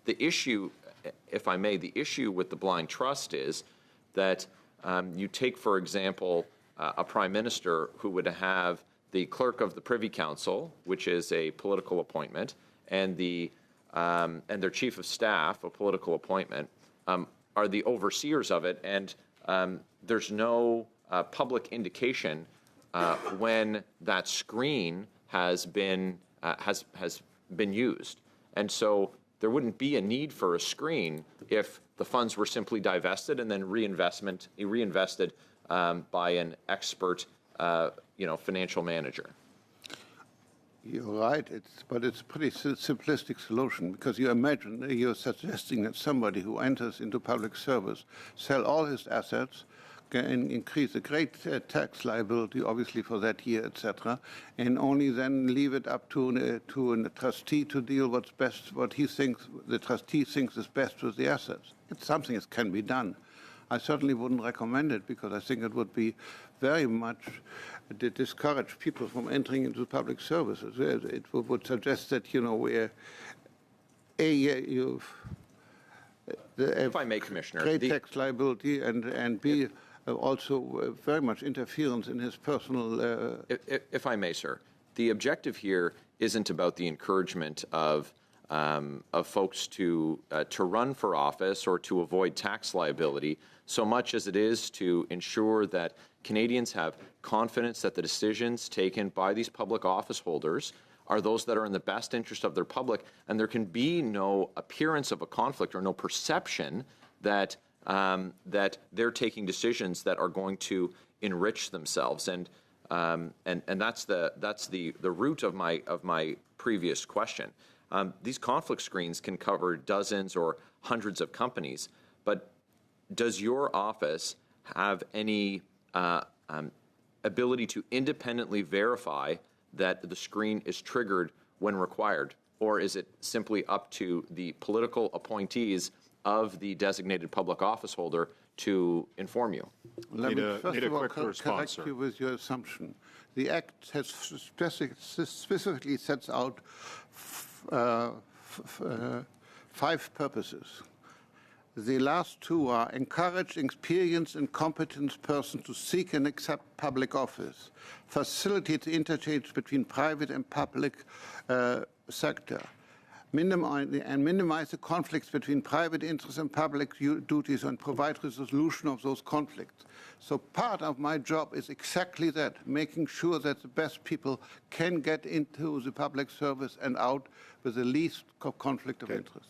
The issue, if I may, the issue with the blind trust is that you take, for example, a prime minister who would have the clerk of the Privy Council, which is a political appointment, and their chief of staff, a political appointment, are the overseers of it, and there's no public indication when that screen has been used, and so there wouldn't be a need for a screen if the funds were simply divested and then reinvested by an expert, financial manager. You're right, but it's a pretty simplistic solution, because you imagine you're suggesting that somebody who enters into public service sell all his assets, can increase a great tax liability, obviously, for that year, etc., and only then leave it up to a trustee to deal what's best, what he thinks the trustee thinks is best with the assets. It's something that can be done. I certainly wouldn't recommend it, because I think it would be very much discourage people from entering into public services. It would suggest that, If I may, Commissioner, great tax liability, and B, also very much interference in his personal... If I may, sir, the objective here isn't about the encouragement of folks to run for office or to avoid tax liability, so much as it is to ensure that Canadians have confidence that the decisions taken by these public office holders are those that are in the best interest of their public, and there can be no appearance of a conflict or no perception that they're taking decisions that are going to enrich themselves, and that's the root of my previous question. These conflict screens can cover dozens or hundreds of companies, but does your office have any ability to independently verify that the screen is triggered when required, or is it simply up to the political appointees of the designated public office holder to inform you? Let me first of all correct you with your assumption. The Act has specifically sets out 5 purposes. The last 2 are encourage experienced and competent persons to seek and accept public office, facilitate the interchange between private and public sector, minimize the conflicts between private interests and public duties, and provide resolution of those conflicts. So part of my job is exactly that, making sure that the best people can get into the public service and out with the least conflict of interest.